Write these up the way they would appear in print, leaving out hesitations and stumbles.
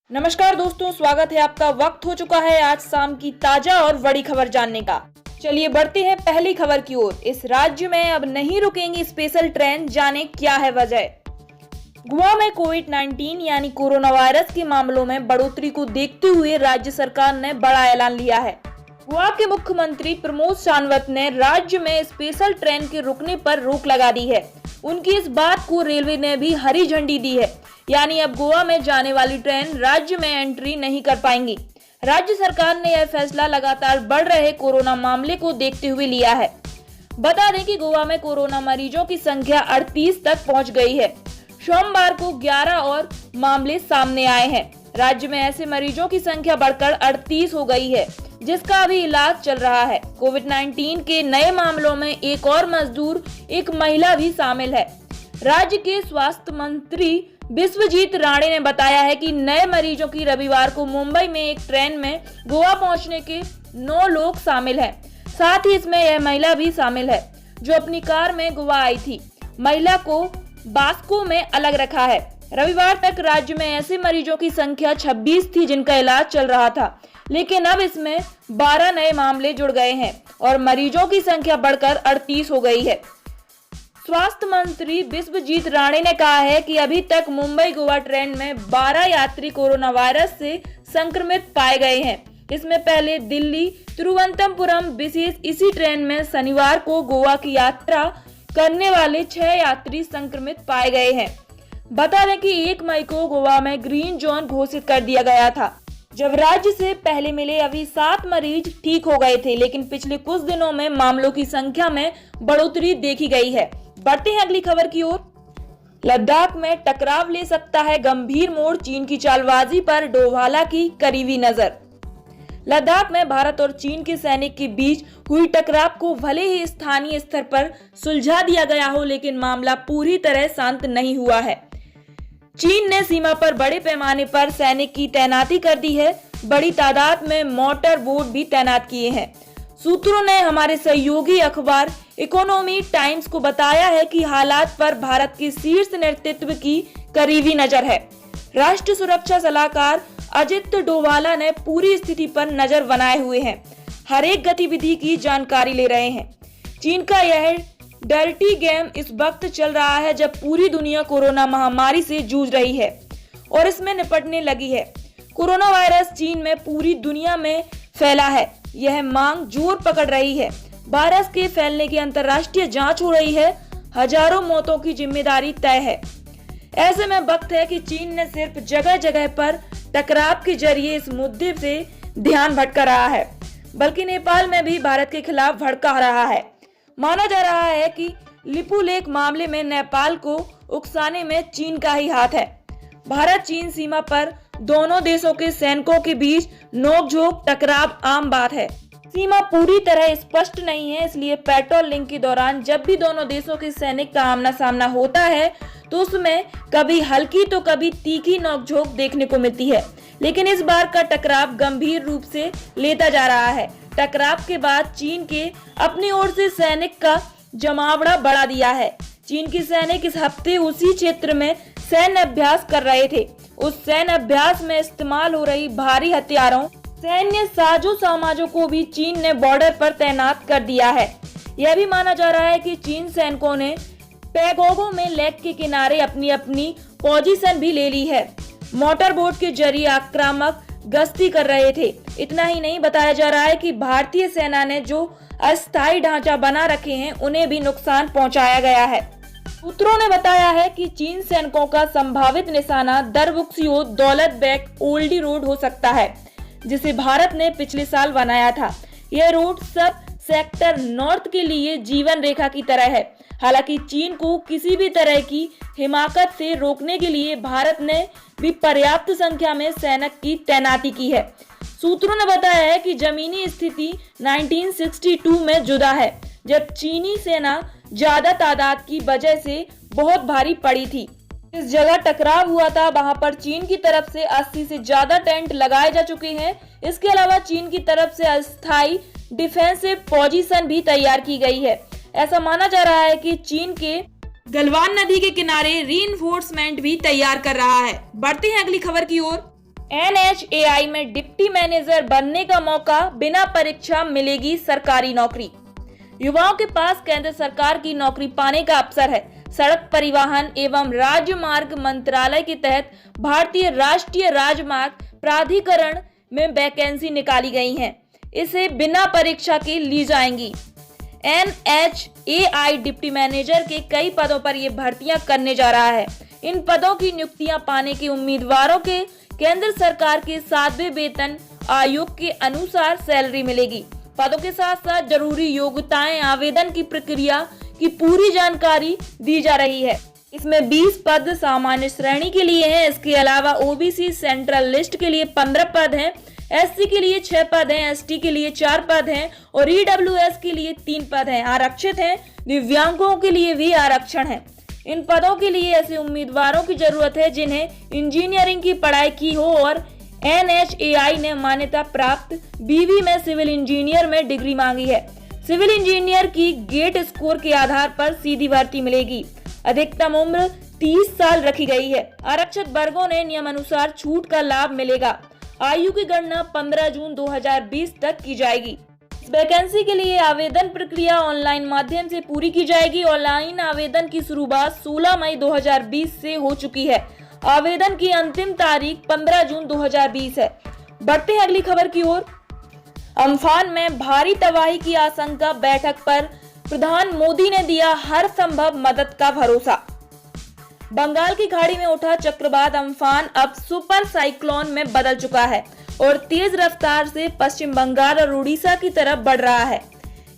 नमस्कार दोस्तों, स्वागत है आपका। वक्त हो चुका है आज शाम की ताजा और बड़ी खबर जानने का। चलिए बढ़ते हैं पहली खबर की ओर। इस राज्य में अब नहीं रुकेंगी स्पेशल ट्रेन, जाने क्या है वजह। गोवा में कोविड-19 यानी कोरोना वायरस के मामलों में बढ़ोतरी को देखते हुए राज्य सरकार ने बड़ा ऐलान लिया है। गोवा के मुख्यमंत्री प्रमोद सावंत ने राज्य में स्पेशल ट्रेन के रुकने पर रोक लगा दी है। उनकी इस बात को रेलवे ने भी हरी झंडी दी है, यानी अब गोवा में जाने वाली ट्रेन राज्य में एंट्री नहीं कर पाएंगी। राज्य सरकार ने यह फैसला लगातार बढ़ रहे कोरोना मामले को देखते हुए लिया है। बता दें कि गोवा में कोरोना मरीजों की संख्या 38 तक पहुंच गई है। सोमवार को 11 और मामले सामने आए हैं। राज्य में ऐसे मरीजों की संख्या बढ़कर 38 हो गई है, जिसका अभी इलाज चल रहा है। कोविड-19 के नए मामलों में एक और मजदूर, एक महिला भी शामिल है। राज्य के स्वास्थ्य मंत्री विश्वजीत राणे ने बताया है कि नए मरीजों की रविवार को मुंबई में एक ट्रेन में गोवा पहुंचने के 9 लोग शामिल हैं। साथ ही इसमें यह महिला भी शामिल है जो अपनी कार में गोवा आई थी। महिला को बास्को में अलग रखा है। रविवार तक राज्य में ऐसे मरीजों की संख्या 26 थी जिनका इलाज चल रहा था, लेकिन अब इसमें 12 नए मामले जुड़ गए हैं और मरीजों की संख्या बढ़कर 38 हो गई है। स्वास्थ्य मंत्री विश्वजीत राणे ने कहा है कि अभी तक मुंबई गोवा ट्रेन में 12 यात्री कोरोना वायरस से संक्रमित पाए गए हैं। इसमें पहले दिल्ली तिरुवनंतपुरम विशेष इसी ट्रेन में शनिवार को गोवा की यात्रा करने वाले 6 यात्री संक्रमित पाए गए हैं। बता दें कि 1 मई को गोवा में ग्रीन जोन घोषित कर दिया गया था, जब राज्य से पहले मिले अभी 7 मरीज ठीक हो गए थे, लेकिन पिछले कुछ दिनों में मामलों की संख्या में बढ़ोतरी देखी गई है। बढ़ते हैं अगली खबर की ओर। लद्दाख में टकराव ले सकता है गंभीर मोड़, चीन की चालबाजी पर डोभाल की करीबी नजर। लद्दाख में भारत और चीन के सैनिक के बीच हुई टकराव को भले ही स्थानीय स्तर पर सुलझा दिया गया हो, लेकिन मामला पूरी तरह शांत नहीं हुआ है। चीन ने सीमा पर बड़े पैमाने पर सैनिक की तैनाती कर दी है। बड़ी तादाद में मोटर बोट भी तैनात किए हैं। सूत्रों ने हमारे सहयोगी अखबार इकोनॉमी टाइम्स को बताया है कि हालात पर भारत के शीर्ष नेतृत्व की करीबी नजर है। राष्ट्रीय सुरक्षा सलाहकार अजित डोभाल ने पूरी स्थिति पर नजर बनाए हुए हैं, हर एक गतिविधि की जानकारी ले रहे हैं। चीन का यह डर्टी गेम इस वक्त चल रहा है जब पूरी दुनिया कोरोना महामारी से जूझ रही है और इसमें निपटने लगी है। कोरोना वायरस चीन में पूरी दुनिया में फैला है, यह मांग जोर पकड़ रही है। वायरस के फैलने की अंतर्राष्ट्रीय जांच हो रही है। हजारों मौतों की जिम्मेदारी तय है। ऐसे में वक्त है कि चीन ने सिर्फ जगह जगह पर टकराव के जरिए इस मुद्दे से ध्यान भटका रहा है, बल्कि नेपाल में भी भारत के खिलाफ भड़का रहा है। माना जा रहा है कि लिपुलेख मामले में नेपाल को उकसाने में चीन का ही हाथ है। भारत चीन सीमा पर दोनों देशों के सैनिकों के बीच नोकझोंक टकराव आम बात है। सीमा पूरी तरह स्पष्ट नहीं है, इसलिए पेट्रोलिंग के दौरान जब भी दोनों देशों के सैनिक का आमना सामना होता है तो उसमें कभी हल्की तो कभी तीखी नोकझोंक देखने को मिलती है। लेकिन इस बार का टकराव गंभीर रूप से लेता जा रहा है। टकराव के बाद चीन के अपनी ओर से सैनिक का जमावड़ा बढ़ा दिया है। चीन के सैनिक इस हफ्ते उसी क्षेत्र में सैन्य अभ्यास कर रहे थे। उस सैन्य अभ्यास में इस्तेमाल हो रही भारी हथियारों, सैन्य साजो सामानों को भी चीन ने बॉर्डर पर तैनात कर दिया है। यह भी माना जा रहा है कि चीन सैनिकों ने पैगोगो में लेक के किनारे अपनी अपनी पोजीशन भी ले ली है। मोटर बोट के जरिए आक्रामक गश्ती कर रहे थे। इतना ही नहीं, बताया जा रहा है कि भारतीय सेना ने जो अस्थायी ढांचा बना रखे हैं उन्हें भी नुकसान पहुंचाया गया है। सूत्रों ने बताया है कि चीन सैनिकों का संभावित निशाना दरबुक्सियो दौलत बेग ओल्डी रोड हो सकता है, जिसे भारत ने पिछले साल बनाया था। यह रोड सब सेक्टर नॉर्थ के लिए जीवन रेखा की तरह है। हालांकि चीन को किसी भी तरह की हिमाकत से रोकने के लिए भारत ने भी पर्याप्त संख्या में सैनिक की तैनाती की है। सूत्रों ने बताया है कि जमीनी स्थिति 1962 में जुदा है, जब चीनी सेना ज्यादा तादाद की वजह से बहुत भारी पड़ी थी। जिस जगह टकराव हुआ था वहां पर चीन की तरफ से 80 से ज्यादा टेंट लगाए जा चुके हैं। इसके अलावा चीन की तरफ से अस्थायी डिफेंसिव पोजीशन भी तैयार की गई है। ऐसा माना जा रहा है कि चीन के गलवान नदी के किनारे रीइंफोर्समेंट भी तैयार कर रहा है। बढ़ते हैं अगली खबर की ओर। NHAI में डिप्टी मैनेजर बनने का मौका, बिना परीक्षा मिलेगी सरकारी नौकरी। युवाओं के पास केंद्र सरकार की नौकरी पाने का अवसर है। सड़क परिवहन एवं राजमार्ग मंत्रालय के तहत भारतीय राष्ट्रीय राजमार्ग प्राधिकरण में वैकेंसी निकाली गई हैं। इसे बिना परीक्षा के ली जाएंगी। NHAI डिप्टी मैनेजर के कई पदों पर ये भर्तियां करने जा रहा है। इन पदों की नियुक्तियां पाने के उम्मीदवारों के केंद्र सरकार के 7वें वेतन आयोग के अनुसार सैलरी मिलेगी। पदों के साथ साथ जरूरी योग्यताएं, आवेदन की प्रक्रिया की पूरी जानकारी दी जा रही है। इसमें 20 पद सामान्य श्रेणी के लिए हैं। इसके अलावा OBC सेंट्रल लिस्ट के लिए 15 पद हैं, SC के लिए 6 पद हैं, ST के लिए 4 पद हैं और EWS के लिए 3 पद हैं। आरक्षित हैं। दिव्यांगों के लिए भी आरक्षण है। इन पदों के लिए ऐसे उम्मीदवारों की जरूरत है जिन्हें इंजीनियरिंग की पढ़ाई की हो और NHAI ने मान्यता प्राप्त BV में सिविल इंजीनियर में डिग्री मांगी है। सिविल इंजीनियर की गेट स्कोर के आधार पर सीधी भर्ती मिलेगी। अधिकतम उम्र 30 साल रखी गई है। आरक्षित वर्गों ने नियमानुसार छूट का लाभ मिलेगा। आयु की गणना 15 जून 2020 तक की जाएगी। इस वैकेंसी के लिए आवेदन प्रक्रिया ऑनलाइन माध्यम से पूरी की जाएगी। ऑनलाइन आवेदन की शुरुआत 16 मई 2020 से हो चुकी है। आवेदन की अंतिम तारीख 15 जून 2020 है। बढ़ते हैं अगली खबर की ओर। अम्फान में भारी तबाही की आशंका, बैठक पर प्रधान मोदी ने दिया हर संभव मदद का भरोसा। बंगाल की खाड़ी में उठा चक्रवात अम्फान अब सुपर साइक्लोन में बदल चुका है और तेज रफ्तार से पश्चिम बंगाल और उड़ीसा की तरफ बढ़ रहा है।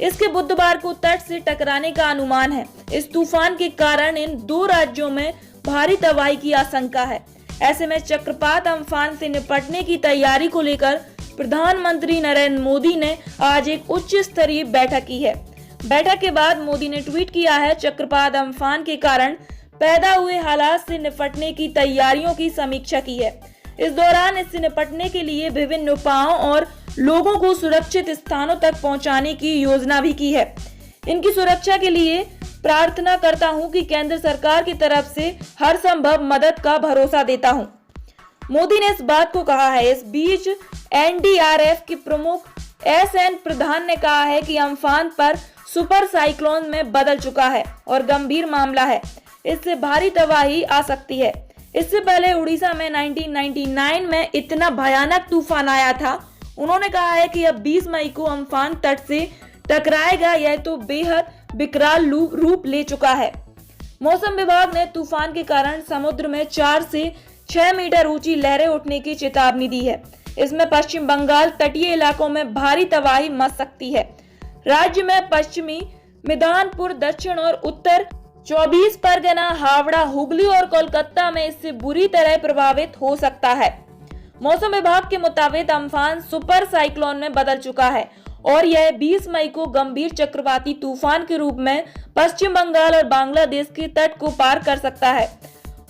इसके बुधवार को तट से टकराने का अनुमान है। इस तूफान के कारण इन दो राज्यों में भारी तबाही की आशंका है। ऐसे में चक्रवात अम्फान से निपटने की तैयारी को लेकर प्रधानमंत्री नरेंद्र मोदी ने आज एक उच्च स्तरीय बैठक की है। बैठक के बाद मोदी ने ट्वीट किया है, चक्रवात अम्फान के कारण पैदा हुए हालात से निपटने की तैयारियों की समीक्षा की है। इस दौरान इससे निपटने के लिए विभिन्न उपायों और लोगों को सुरक्षित स्थानों तक पहुंचाने की योजना भी की है। इनकी सुरक्षा के लिए प्रार्थना करता हूं कि केंद्र सरकार की तरफ से हर संभव मदद का भरोसा देता हूं। मोदी ने इस बात को कहा है। इस बीच NDRF के प्रमुख SN प्रधान ने कहा है कि अम्फान पर सुपर साइक्लोन में बदल चुका है और गंभीर मामला है। इससे भारी तबाही आ सकती है। इससे पहले उड़ीसा में 1999 में इतना भयानक तूफान आया था। उन्होंने कहा है कि अब 20 मई को अम्फान तट से टकराएगा। यह तो बेहद विकराल रूप ले चुका है। मौसम विभाग ने तूफान के कारण समुद्र में 4 से 6 मीटर ऊंची लहरें उठने की चेतावनी दी है। इसमें पश्चिम बंगाल तटीय इलाकों में भारी तबाही मच सकती है। राज्य में पश्चिमी मिदनापुर, दक्षिण और उत्तर 24 परगना, हावड़ा, हुगली और कोलकाता में इससे बुरी तरह प्रभावित हो सकता है। मौसम विभाग के मुताबिक अम्फान सुपर साइक्लोन में बदल चुका है और यह 20 मई को गंभीर चक्रवाती तूफान के रूप में पश्चिम बंगाल और बांग्लादेश के तट को पार कर सकता है।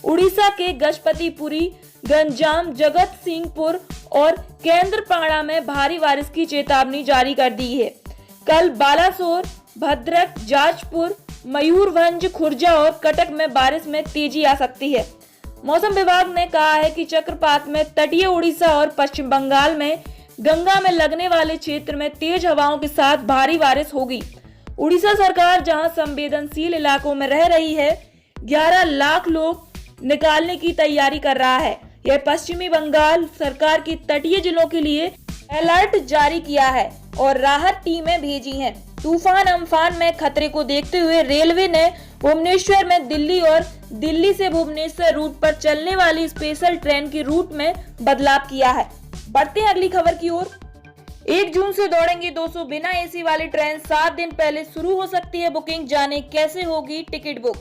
उड़ीसा के गजपतिपुरी, गंजाम, जगत सिंहपुर और केंद्रपाड़ा में भारी बारिश की चेतावनी जारी कर दी है। कल बालासोर, भद्रक, जाजपुर, मयूरभंज, खुर्जा और कटक में बारिश में तेजी आ सकती है। मौसम विभाग ने कहा है कि चक्रवात में तटीय उड़ीसा और पश्चिम बंगाल में गंगा में लगने वाले क्षेत्र में तेज हवाओं के साथ भारी बारिश होगी। उड़ीसा सरकार जहां संवेदनशील इलाकों में रह रही है, 11 लाख लोग निकालने की तैयारी कर रहा है। यह पश्चिमी बंगाल सरकार की तटीय जिलों के लिए अलर्ट जारी किया है और राहत टीमें भेजी हैं। तूफान अम्फान में खतरे को देखते हुए रेलवे ने भुवनेश्वर में दिल्ली और दिल्ली से भुवनेश्वर रूट पर चलने वाली स्पेशल ट्रेन की रूट में बदलाव किया है। बढ़ते हैं अगली खबर की ओर। 1 जून से दौड़ेंगी 200 बिना AC वाली ट्रेन। 7 दिन पहले शुरू हो सकती है बुकिंग। जाने कैसे होगी टिकट बुक।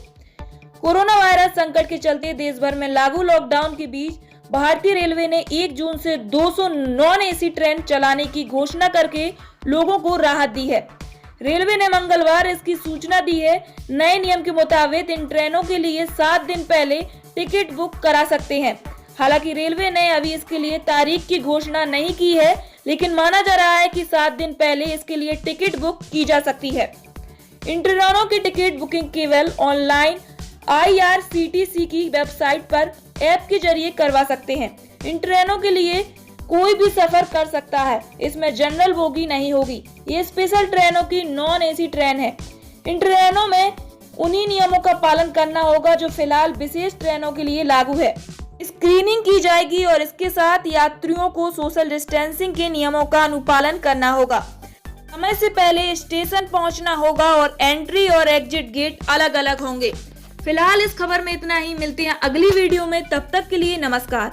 कोरोना वायरस संकट के चलते देश भर में लागू लॉकडाउन के बीच भारतीय रेलवे ने 1 जून से 200 नॉन AC ट्रेन चलाने की घोषणा करके लोगों को राहत दी है। रेलवे ने मंगलवार इसकी सूचना दी है। नए नियम के मुताबिक इन ट्रेनों के लिए 7 दिन पहले टिकट बुक करा सकते हैं। हालांकि रेलवे ने अभी इसके लिए तारीख की घोषणा नहीं की है, लेकिन माना जा रहा है कि 7 दिन पहले इसके लिए टिकट बुक की जा सकती है। इन ट्रेनों की टिकट बुकिंग केवल ऑनलाइन IRCTC की वेबसाइट पर ऐप के जरिए करवा सकते हैं। इन ट्रेनों के लिए कोई भी सफर कर सकता है। इसमें जनरल बोगी नहीं होगी। ये स्पेशल ट्रेनों की नॉन एसी ट्रेन है। इन ट्रेनों में उन्हीं नियमों का पालन करना होगा जो फिलहाल विशेष ट्रेनों के लिए लागू है। स्क्रीनिंग की जाएगी और इसके साथ यात्रियों को सोशल डिस्टेंसिंग के नियमों का अनुपालन करना होगा। समय से पहले स्टेशन पहुंचना होगा और एंट्री और एग्जिट गेट अलग अलग होंगे। फिलहाल इस खबर में इतना ही। मिलते हैं अगली वीडियो में, तब तक के लिए नमस्कार।